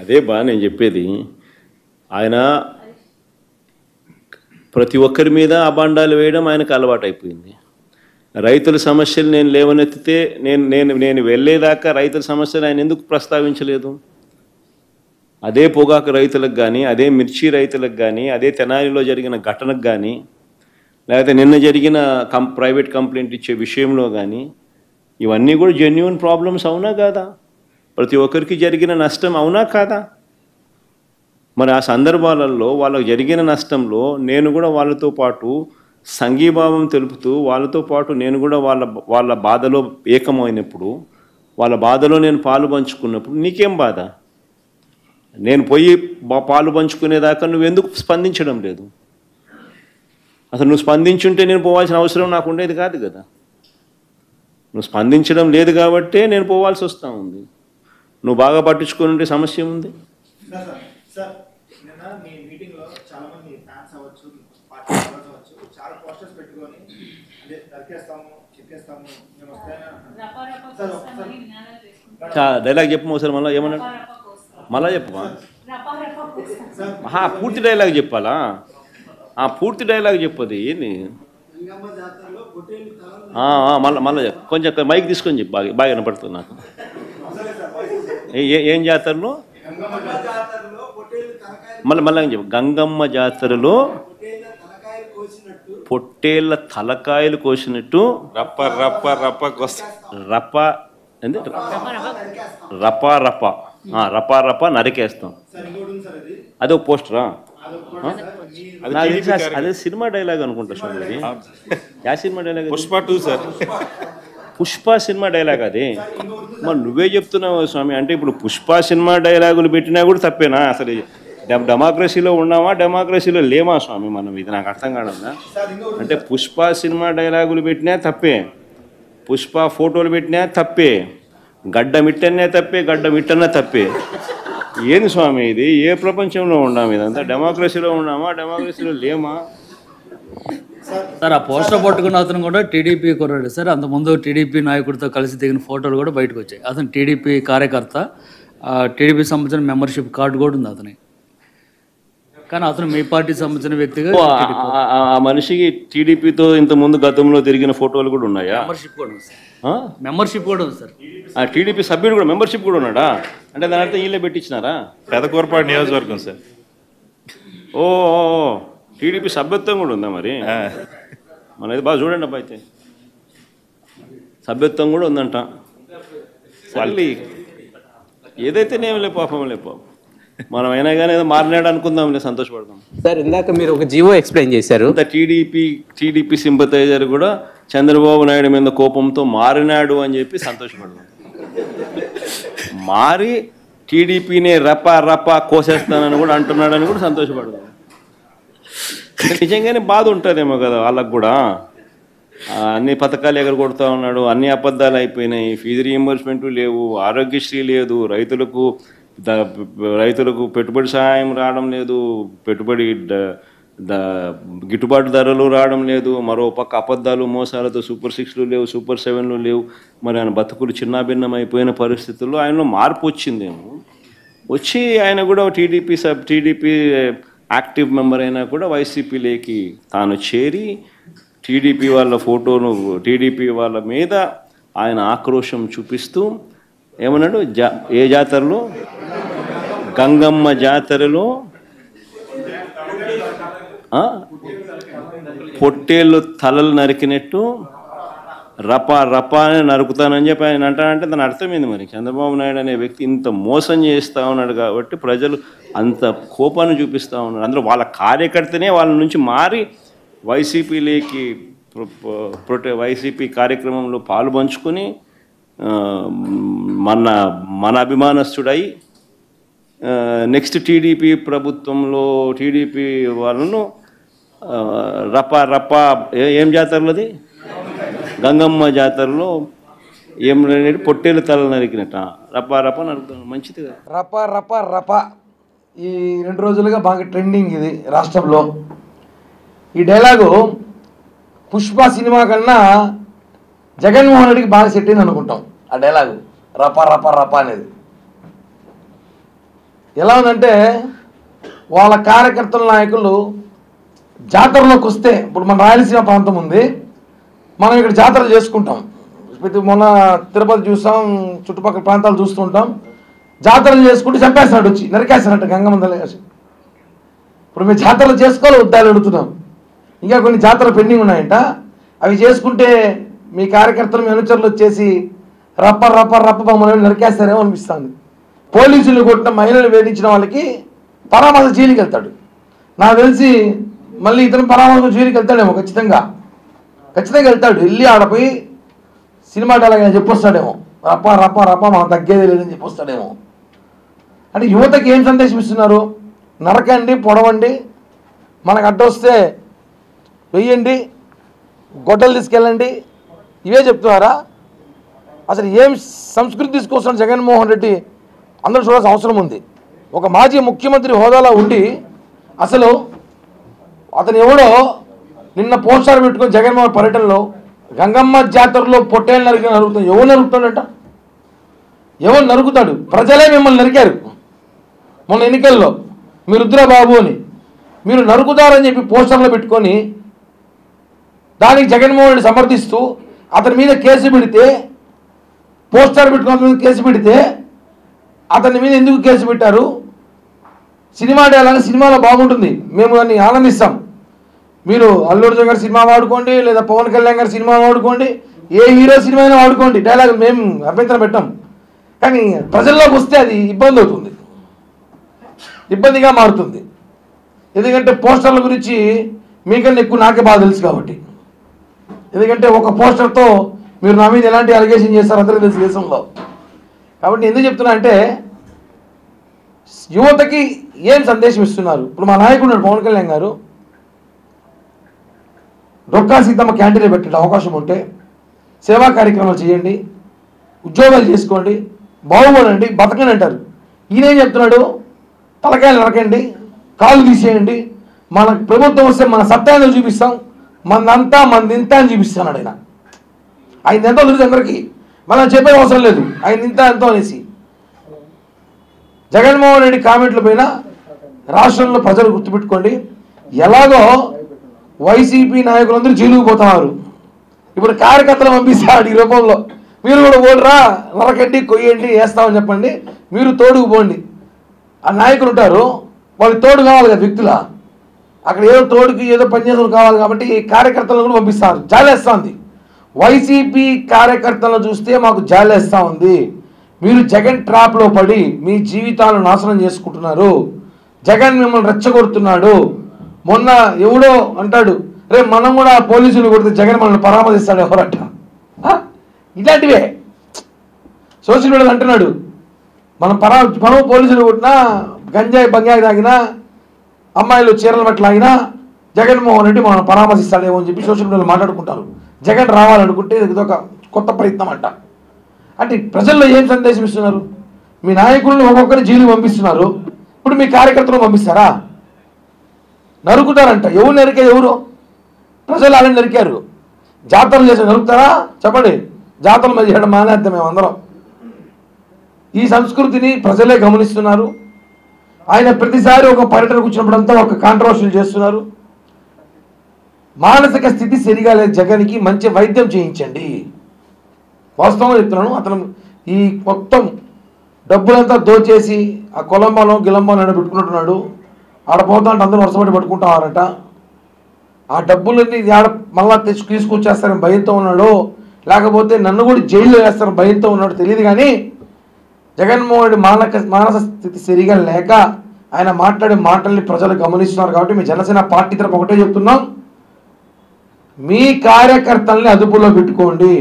అదే నేను చెప్పేది. ఆయన ప్రతి ఒక్కరి మీద అబాండాలు వేయడం ఆయనకు అలవాటు అయిపోయింది. రైతుల సమస్యలు నేను లేవనెత్తితే నేను వెళ్ళేదాకా రైతుల సమస్యలు ఆయన ఎందుకు ప్రస్తావించలేదు? అదే పొగాకు రైతులకు కానీ, అదే మిర్చి రైతులకు కానీ, అదే తెనాలిలో జరిగిన ఘటనకు కానీ, లేకపోతే నిన్న జరిగిన ప్రైవేట్ కంప్లైంట్ ఇచ్చే విషయంలో కానీ, ఇవన్నీ కూడా జెన్యూన్ ప్రాబ్లమ్స్ అవునా కాదా? ప్రతి ఒక్కరికి జరిగిన నష్టం అవునా కాదా? మరి ఆ సందర్భాలలో వాళ్ళకు జరిగిన నష్టంలో నేను కూడా వాళ్ళతో పాటు సంఘీభావం తెలుపుతూ వాళ్ళతో పాటు నేను కూడా వాళ్ళ బాధలో ఏకమైనప్పుడు, వాళ్ళ బాధలో నేను పాలు పంచుకున్నప్పుడు నీకేం బాధ? నేను పోయి పాలు పంచుకునేదాకా నువ్వెందుకు స్పందించడం లేదు? అసలు నువ్వు స్పందించుంటే నేను పోవాల్సిన అవసరం నాకు ఉండేది కాదు కదా. నువ్వు స్పందించడం లేదు కాబట్టే నేను పోవాల్సి వస్తూ ఉంది. నువ్వు బాగా పట్టించుకొని ఉంటే సమస్య ఉంది. డైలాగ్ చెప్పు ఒకసారి, మళ్ళీ ఏమన్నాడు? మళ్ళా చెప్పమా? పూర్తి డైలాగ్ చెప్పాలా? పూర్తి డైలాగ్ చెప్పదు ఏంది? మళ్ళీ కొంచెం మైక్ తీసుకొని చెప్పు, బాగా వినపడుతుంది నాకు. ఏం జాతరలో? మళ్ళీ చెప్పు. గంగమ్మ జాతరలో పొట్టేళ్ళ తలకాయలు కోసినట్టు రపా నరికేస్తాం. అదే పోస్టరా? అదే సినిమా డైలాగ్ అనుకుంటా స్వామి. Yeah cinema dialogue? Pushpa 2 sir. Pushpa cinema dialogue అది. మరి నువ్వే చెప్తున్నావు స్వామి. అంటే ఇప్పుడు పుష్ప సినిమా డైలాగులు పెట్టినా కూడా తప్పేనా? అసలు డెమోక్రసీలో ఉన్నామా, డెమోక్రసీలో లేమా స్వామి మనం? ఇది నాకు అర్థం కాదన్నా. అంటే పుష్ప సినిమా డైలాగులు పెట్టినా తప్పే, పుష్ప ఫోటోలు పెట్టినా తప్పే, గడ్డ మిట్టనే తప్పే, గడ్డ మిట్టనే తప్పే. ఏంది స్వామి ఇది? ఏ ప్రపంచంలో ఉన్నాము? ఇదంతా డెమోక్రసీలో ఉన్నామా, డెమోక్రసీలో లేమా? సార్ ఆ పోస్టర్ పట్టుకున్న అతను కూడా టీడీపీ కుర్రాడు సార్. అంతకుముందు టీడీపీ నాయకుడితో కలిసి దిగిన ఫోటోలు కూడా బయటకు వచ్చాయి. అతను టీడీపీ కార్యకర్త, టీడీపీ సంబంధించిన మెంబర్షిప్ కార్డు కూడా ఉంది అతని. కానీ అతను మీ పార్టీ సంబంధించిన వ్యక్తిగా. ఆ మనిషికి టీడీపీతో ఇంతకుముందు గతంలో తిరిగిన ఫోటోలు కూడా ఉన్నాయా? మెంబర్షిప్ కూడా ఉంది సార్. మెంబర్షిప్ కూడా ఉంది సార్. ఆ టీడీపీ సభ్యుడు కూడా మెంబర్షిప్ కూడా ఉన్నాడా? అంటే దాని అర్థం వీళ్ళే పెట్టించినారా? పెదకూరపాడు నియోజకవర్గం సార్. ఓ టీడీపీ సభ్యత్వం కూడా ఉందా మరి? మనది బాగా చూడండి అబ్బా. అయితే సభ్యత్వం కూడా ఉందంట. మళ్ళీ ఏదైతే నేమలే పాపం లేపో, మనం అయినా కానీ ఏదో మారినాడు అనుకుందాం, సంతోషపడదాం. సార్ ఇందాక మీరు ఒక జీవో ఎక్స్ప్లెయిన్ చేశారు. టీడీపీ సింపథైజర్ కూడా చంద్రబాబు నాయుడు మీద కోపంతో మారినాడు అని చెప్పి సంతోషపడదాం. మారి టీడీపీని రపా కోసేస్తానని కూడా అంటున్నాడని కూడా సంతోషపడదాం. నిజంగానే బాధ ఉంటుందేమో కదా వాళ్ళకు కూడా. అన్ని పథకాలు ఎగరగొడతా ఉన్నాడు, అన్ని అబద్ధాలు అయిపోయినాయి, ఫీజు రీయింబర్స్మెంట్ లేవు, ఆరోగ్యశ్రీ లేదు, రైతులకు పెట్టుబడి సహాయం రావడం లేదు, పెట్టుబడి గిట్టుబాటు ధరలు రావడం లేదు, మరో పక్క అబద్ధాలు మోసాలతో సూపర్ 6లు లేవు, సూపర్ 7లు లేవు. మరి ఆయన బతుకులు చిన్నాభిన్నం అయిపోయిన పరిస్థితుల్లో ఆయనలో మార్పు వచ్చిందేమో. వచ్చి ఆయన కూడా టీడీపీ యాక్టివ్ మెంబర్ అయినా కూడా వైసీపీలోకి తాను చేరి టీడీపీ వాళ్ళ ఫోటోను, టీడీపీ వాళ్ళ మీద ఆయన ఆక్రోశం చూపిస్తూ ఏమన్నాడు? ఏ జాతరలో? గంగమ్మ జాతరలో పొట్టేళ్ళు తలలు నరికినట్టు రపా అని నరుకుతానని చెప్పి ఆయన అంటానంటే దాని అర్థమైంది. మరి చంద్రబాబు నాయుడు అనే వ్యక్తి ఇంత మోసం చేస్తూ ఉన్నాడు కాబట్టి ప్రజలు అంత కోపాన్ని చూపిస్తూ ఉన్నారు. అందులో వాళ్ళ కార్యకర్తనే వాళ్ళ నుంచి మారి వైసీపీలోకి వైసీపీ కార్యక్రమంలో పాలు పంచుకొని మన అభిమానస్తుడై నెక్స్ట్ టీడీపీ ప్రభుత్వంలో టీడీపీ వాళ్ళను రపా ఏం జాతరలోది? గంగమ్మ జాతరలో ఏం పొట్టేలు తల నరికినట్ట రపా నరుకుతాను. మంచిది కదా. రపా ఈ 2 రోజులుగా బాగా ట్రెండింగ్ ఇది రాష్ట్రంలో. ఈ డైలాగు పుష్ప సినిమా కన్నా జగన్మోహన్ రెడ్డికి బాగా సెట్ అయింది అనుకుంటాం. ఆ డైలాగు రపా అనేది ఎలా ఉందంటే వాళ్ళ కార్యకర్తల నాయకులు జాతరలోకి వస్తే, ఇప్పుడు మన రాయలసీమ ప్రాంతం ఉంది, మనం ఇక్కడ జాతరలు చేసుకుంటాం, మొన్న తిరుపతి చూస్తాం, చుట్టుపక్కల ప్రాంతాలు చూస్తుంటాం, జాతరలు చేసుకుంటూ చంపేస్తాడు, వచ్చి నరికేస్తాడట గంగమ్మ. ఇప్పుడు మేము జాతరలు చేసుకోవాలి వద్దాలు అడుగుతున్నాం. ఇంకా కొన్ని జాతరలు పెండింగ్ ఉన్నాయంట, అవి చేసుకుంటే మీ కార్యకర్తలు మీ అనుచరులు వచ్చేసి రప్ప రప్ప రప్ప మమ్మల్ని నరికేస్తారేమో అనిపిస్తుంది. పోలీసులు కొట్టిన మహిళలు వేధించిన వాళ్ళకి పరామర్శ జైలుకి వెళ్తాడు. నాకు తెలిసి మళ్ళీ ఇతను పరామర్శ జైలుకి వెళ్తాడేమో, ఖచ్చితంగా వెళ్తాడు. వెళ్ళి ఆడపోయి సినిమా డైలాగ్ చెప్పొస్తాడేమో, రప్ప రప్ప రప్ప మనం తగ్గేది లేదని చెప్పొస్తాడేమో. అంటే యువతకి ఏం సందేశం ఇస్తున్నారు? నరకండి, పొడవండి, మనకు అడ్డొస్తే వెయ్యండి, గొడ్డలు తీసుకెళ్ళండి, ఇవే చెప్తున్నారా? అసలు ఏం సంస్కృతి తీసుకొస్తున్నాడు జగన్మోహన్ రెడ్డి అందరూ చూడాల్సిన అవసరం ఉంది. ఒక మాజీ ముఖ్యమంత్రి హోదాలో ఉండి అసలు అతను ఎవడో నిన్న పోస్టర్ పెట్టుకొని జగన్మోహన్ పర్యటనలో గంగమ్మ జాతరలో పొట్టేళ్ళు నరుగుతాడు. ఎవరు నరుగుతాడట? ఎవరు నరుగుతాడు? ప్రజలే మిమ్మల్ని నరికారు మొన్న ఎన్నికల్లో, మీరు రుద్రబాబు అని మీరు నరుకుతారని చెప్పి పోస్టర్లో పెట్టుకొని దానికి జగన్మోహన్ రెడ్డి సమర్థిస్తూ అతని మీద కేసు పెడితే, పోస్టర్ పెట్టుకున్న కేసు పెడితే అతని మీద ఎందుకు కేసు పెట్టారు? సినిమా డైలాగ్ సినిమాలో బాగుంటుంది, మేము దాన్ని ఆనందిస్తాం. మీరు అల్లు అర్జున్ గారి సినిమా వాడుకోండి, లేదా పవన్ కళ్యాణ్ గారి సినిమా వాడుకోండి, ఏ హీరో సినిమా అయినా వాడుకోండి, డైలాగ్ మేము అభ్యంతరం పెట్టాం. కానీ ప్రజల్లోకి వస్తే అది ఇబ్బంది అవుతుంది, ఇబ్బందిగా మారుతుంది. ఎందుకంటే పోస్టర్ల గురించి మీకన్నా ఎక్కువ నాకే బాగా తెలుసు కాబట్టి. ఎందుకంటే ఒక పోస్టర్తో మీరు నా మీద ఎలాంటి అలిగేషన్ చేస్తారో అందరికీ తెలుసు దేశంలో. కాబట్టి ఎందుకు చెప్తున్నా అంటే యువతకి ఏం సందేశం ఇస్తున్నారు? ఇప్పుడు మా నాయకుడు పవన్ కళ్యాణ్ గారు డొక్కా సీతమ్మ క్యాంటీన్ పెట్టే అవకాశం ఉంటే సేవా కార్యక్రమాలు చేయండి, ఉద్యోగాలు చేసుకోండి, బాగుపడండి, బతకండి అంటారు. ఈయనేం చెప్తున్నాడు? తలకాయలు నరకండి, కాళ్ళు తీసేయండి, మన ప్రభుత్వం వస్తే మన సత్తాన్ని చూపిస్తాం, మందంతా మందింత అని చూపిస్తున్నాడు ఆయన. ఆయన ఎంతో తెలుసు అందరికీ, మనం చెప్పే అవసరం లేదు ఆయన ఇంత ఎంతో అనేసి. జగన్మోహన్ రెడ్డి కామెంట్ల పైన రాష్ట్రంలో ప్రజలు గుర్తుపెట్టుకోండి, ఎలాగో వైసీపీ నాయకులందరూ జైలుకు పోతున్నారు, ఇప్పుడు కార్యకర్తలు పంపిస్తాడు ఈ రూపంలో. మీరు కూడా ఓడరా, నరకండి, కొయ్యండి, వేస్తామని చెప్పండి, మీరు తోడుకు పోండి. ఆ నాయకులు ఉంటారు, వాళ్ళు తోడు కావాలి కదా వ్యక్తుల, అక్కడ ఏదో తోడుకి ఏదో పనిచేసుకుని కావాలి కాబట్టి కార్యకర్తలను కూడా పంపిస్తారు. జాలేస్తూ ఉంది వైసీపీ కార్యకర్తలను చూస్తే, మాకు జాలేస్తూ ఉంది. మీరు జగన్ ట్రాప్లో పడి మీ జీవితాలను నాశనం చేసుకుంటున్నారు. జగన్ మిమ్మల్ని రెచ్చగొడుతున్నాడు. మొన్న ఎవడో అంటాడు, రేపు మనం కూడా పోలీసులు కొడితే జగన్ మనల్ని పరామర్శిస్తాడు ఎవరట. ఇలాంటివే సోషల్ మీడియాలో అంటున్నాడు, మనం పోలీసులు కొట్టినా, గంజాయి బంగాయి తాగినా, అమ్మాయిలు చీరల బట్టలు ఆగినా జగన్మోహన్ రెడ్డి మనం పరామర్శిస్తాడేమో అని చెప్పి సోషల్ మీడియాలో మాట్లాడుకుంటారు. జగన్ రావాలనుకుంటే ఇదొక కొత్త ప్రయత్నం అంట. అంటే ప్రజల్లో ఏం సందేశం ఇస్తున్నారు? మీ నాయకులను ఒక్కొక్కరిని జైలు పంపిస్తున్నారు, ఇప్పుడు మీ కార్యకర్తలు పంపిస్తారా? నరుకుతారంట. ఎవరు నరికారు? ఎవరు? ప్రజలు అలాంటి నరికారు. జాతరలు చేసి నరుకుతారా? చెప్పండి. జాతరలు మరి చేయడం మానేద్దాం మేమందరం. ఈ సంస్కృతిని ప్రజలే గమనిస్తున్నారు. ఆయన ప్రతిసారి ఒక పర్యటనకు వచ్చినప్పుడంతా ఒక కాంట్రవర్షియల్ చేస్తున్నారు. మానసిక స్థితి సరిగా లేదు జగన్కి, మంచి వైద్యం చేయించండి. వాస్తవంగా చెప్తున్నాను. అతను ఈ మొత్తం డబ్బులంతా దోచేసి ఆ కొలంబాలో గిలంబాలో పెట్టుకుంటున్నాడు. ఆడ పోతా అంటే అందరూ వరుసపడి పట్టుకుంటారట. ఆ డబ్బులన్నీ మళ్ళా తీసుకొచ్చేస్తారని భయంతో ఉన్నాడు, లేకపోతే నన్ను కూడా జైల్లో వేస్తారని భయంతో ఉన్నాడు తెలియదు. కానీ జగన్మోహన్ రెడ్డి మానసిక స్థితి సరిగా లేక ఆయన మాట్లాడే మాటల్ని ప్రజలు గమనిస్తున్నారు. కాబట్టి మీ జనసేన పార్టీ తరపు ఒకటే చెప్తున్నాం, మీ కార్యకర్తల్ని అదుపులో పెట్టుకోండి.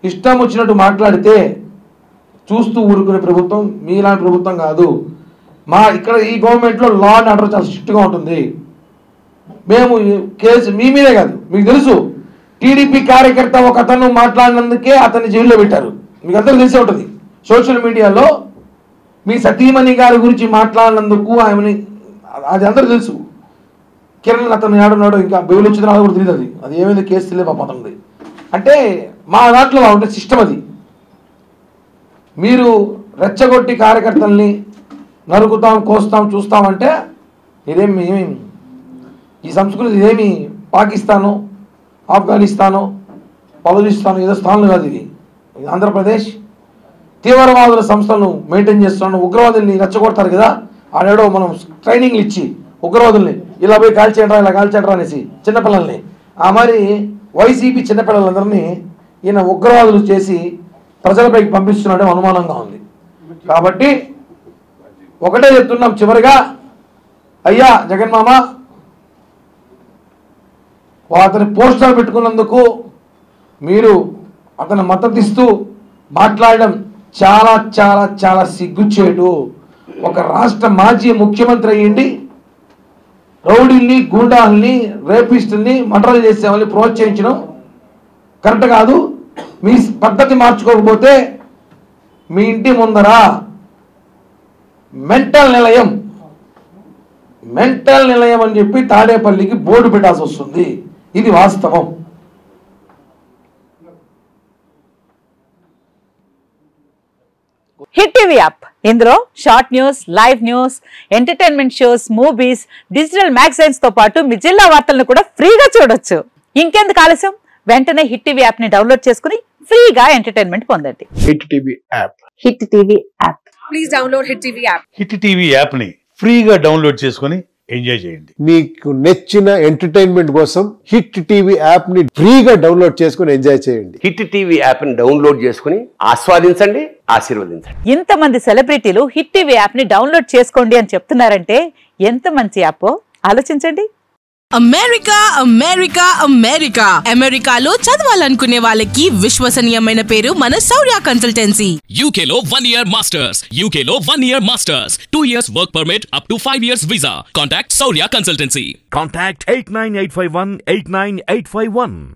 ఇష్టం వచ్చినట్టు మాట్లాడితే చూస్తూ ఊరుకునే ప్రభుత్వం మీలాంటి ప్రభుత్వం కాదు. ఇక్కడ ఈ గవర్నమెంట్లో లా అండ్ ఆర్డర్ చాలా స్ట్రిక్ట్గా ఉంటుంది. మేము కేసు మీ మీదే కాదు, మీకు తెలుసు టీడీపీ కార్యకర్త ఒక అతను మాట్లాడినందుకే అతన్ని జైల్లో పెట్టారు. మీకు అందరూ తెలిసే ఉంటుంది. సోషల్ మీడియాలో మీ సతీమణి గారి గురించి మాట్లాడినందుకు ఆమెని, అది అందరూ తెలుసు. కిరణ్ అతను ఏడున్నాడు, ఇంకా బెయిల్ వచ్చిందో కూడా తెలియదు. అది ఏమైంది కేసు తెలియదు పాపంది. అంటే మా దాంట్లో ఉంటే సిస్టమ్ అది. మీరు రెచ్చగొట్టి కార్యకర్తల్ని నరుకుతాం, కోస్తాం, చూస్తామంటే ఇదేమి ఈ సంస్కృతి ఇదేమి పాకిస్తాను, ఆఫ్ఘనిస్తాను, బలూచిస్తాను ఏదో స్థానాలు కాదు. ఇది ఆంధ్రప్రదేశ్. తీవ్రవాదుల సంస్థలను మెయింటైన్ చేస్తున్నాను. ఉగ్రవాదుల్ని రెచ్చగొడతారు కదా, ఆడేడో మనం ట్రైనింగ్లు ఇచ్చి ఉగ్రవాదుల్ని ఇలా పోయి కాల్చేయండి ఇలా కాల్చేయండి అనేసి చిన్నపిల్లల్ని, ఆ మరి వైసీపీ చిన్నపిల్లలందరినీ ఈయన ఉగ్రవాదులు చేసి ప్రజలపైకి పంపిస్తున్నాడే అనుమానంగా ఉంది. కాబట్టి ఒకటే చెప్తున్నాం చివరిగా, అయ్యా జగన్మామ, అతని పోస్టర్ పెట్టుకున్నందుకు మీరు అతను మద్దతిస్తూ మాట్లాడడం చాలా చాలా చాలా సిగ్గుచేటు. ఒక రాష్ట్ర మాజీ ముఖ్యమంత్రి అయ్యింది రౌడీల్ని, గూండాల్ని, రేపిస్టుల్ని, మర్డర్లు చేసే వాళ్ళని ప్రోత్సహించడం కరెక్ట్ కాదు. మీ పద్ధతి మార్చుకోకపోతే మీ ఇంటి ముందర మెంటల్ నిలయం అని చెప్పి తాడేపల్లికి బోర్డు పెట్టాల్సి వస్తుంది. ఇది వాస్తవం. హిట్ టీవీ యాప్, ఇందులో short news, live news, entertainment shows, movies, digital magazines తో పాటు మీ జిల్లా వార్తలను కూడా ఫ్రీగా చూడొచ్చు. ఇంకెందుకు ఆలస్యం, వెంటనే హిట్ టీవీ యాప్ ని డౌన్లోడ్ చేసుకుని ఫ్రీగా ఎంటర్టైన్మెంట్ పొందండి. Hit TV app. Hit TV app, please download hit TV app. Hit TV app ని ఫ్రీగా డౌన్లోడ్ చేసుకుని ఎంజాయ్ చేయండి. మీకు నచ్చిన ఎంటర్టైన్మెంట్ కోసం హిట్ టీవీ యాప్ ని ఫ్రీగా డౌన్లోడ్ చేసుకుని ఎంజాయ్ చేయండి. హిట్ టీవీ యాప్ ని డౌన్లోడ్ చేసుకుని ఆస్వాదించండి, ఆశీర్వదించండి. ఇంతమంది సెలబ్రిటీలు హిట్ టీవీ యాప్ ని డౌన్లోడ్ చేసుకోండి అని చెప్తున్నారంటే ఎంత మంచి యాప్ ఆలోచించండి. అమెరికా అమెరికా అమెరికా అమెరికాలో చదవాలనుకునే వాళ్ళకి విశ్వసనీయమైన పేరు మన శౌర్య కన్సల్టెన్సీ. UK లో 1 year masters, UK లో 1 year masters, 2 years work permit up to 5 years visa. Contact Saurya Consultancy. Contact 89851 89851.